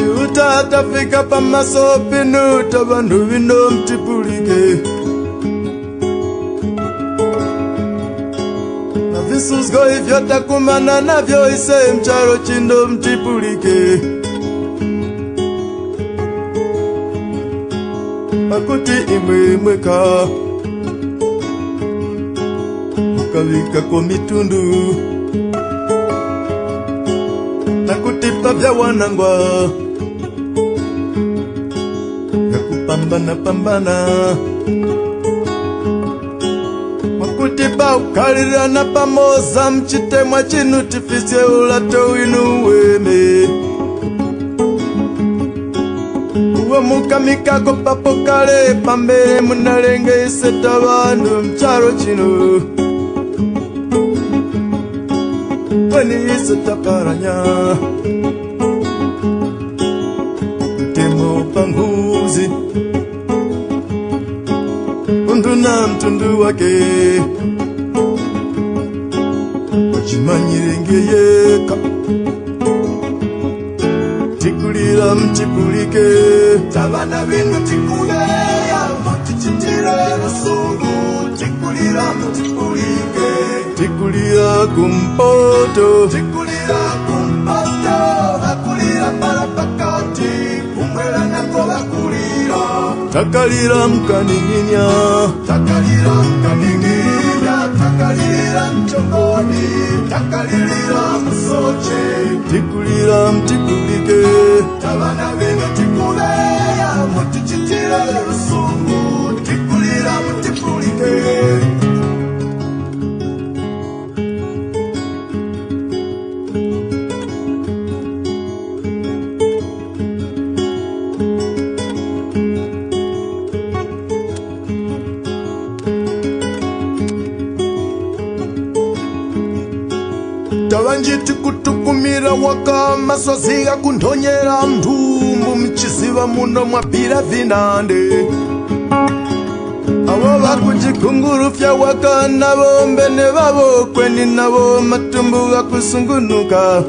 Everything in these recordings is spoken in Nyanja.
Chiuta tafika pamaso pinu tabandu vino mtipulike. Na visus go ivyo takumana navyo ise mcharo chindo mtipulike. Makuti imwe mweka ukavika kwa mitundu na kutipa vya wanangwa ya kupambana pambana wakutipa ukalirana pamoza mchitemwa chinu tifisye ulato winu weme uwe mukamikako papo kale pambele munalenge iseta bandu mcharo chino weni iseta paranya temo panguzi undu na mtundu wake wachimanyirenge yeka tikulira mtipulike tabana binu tikuleya mutichitire rusungu tikulira mtipulike tikulira kumpoto bakulira parapakati umwela nako bakulira takalira mkaninginya takalira mchongoni takalira msoche tikulira mtipulike tabana binu tikuleya mutichitire rusungu tikulira mtipulike. Tawanjiti kutukumira waka masoziga kundonyera mdumbu mchiziva muno mwapira vinande awo bakujikungurufya waka nabo mbene babo kweni nabo matumbu gakusungunuka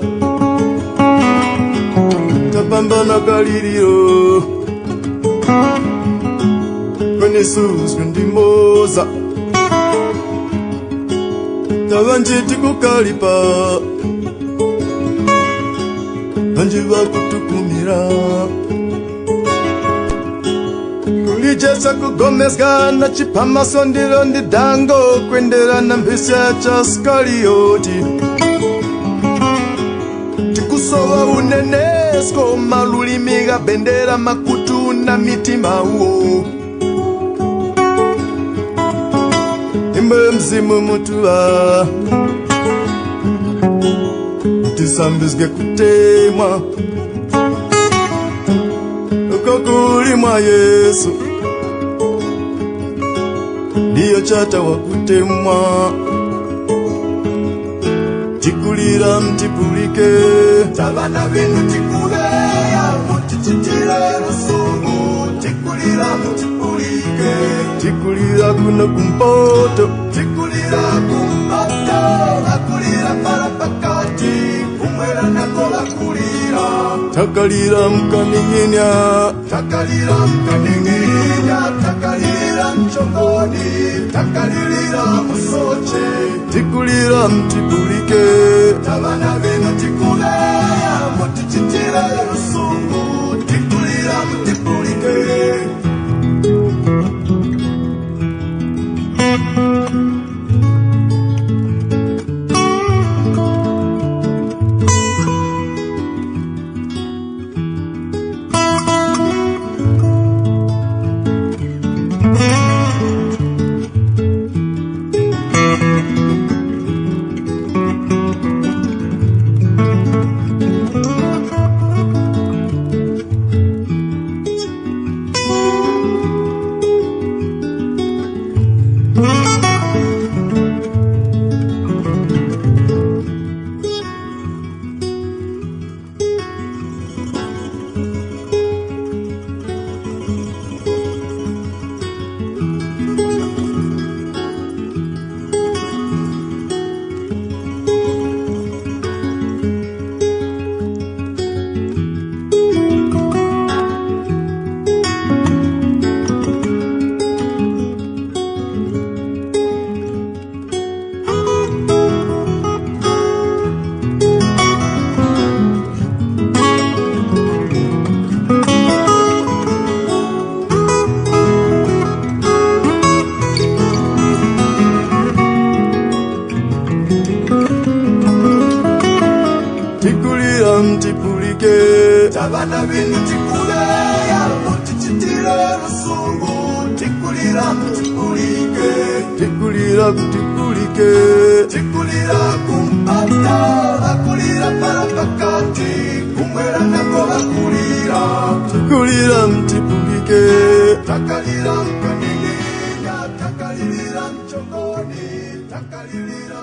tabambana kaliriro kweni suswe ndimoza tawanjiti kukalipa banjiva kutukumira kulijesa kugomezga na chipama sondiro ndidango kwendera na mbisya cha skalioti tikusowa unenesko malulimiga bendera makutu na mitima uo imbe mzimu mutua tisambizge kutemwa ukokuli mwa Yesu ndiyo chata wa kutemwa tikulira mtipulike tabana binu tikuleya mutichitire rusungu tikulira mtipulike tikulira kuno kumpoto bakulira parapakati umwela nako bakulira takalira mkaninginya takalira mchongoni takalira musoche tikulira mtipulike tabana binu tikuleya mutichitire rusungu tikulira mtipulike. tikulira mtipulike tabana binu tikule yalutichitire lusungu tikulira mtipulike tikulira mtipulike tikulira kumpata bakulira palapakati kumwera nako bakulira tikulira mtipulike takalira mkanini takalira mchongoni takalira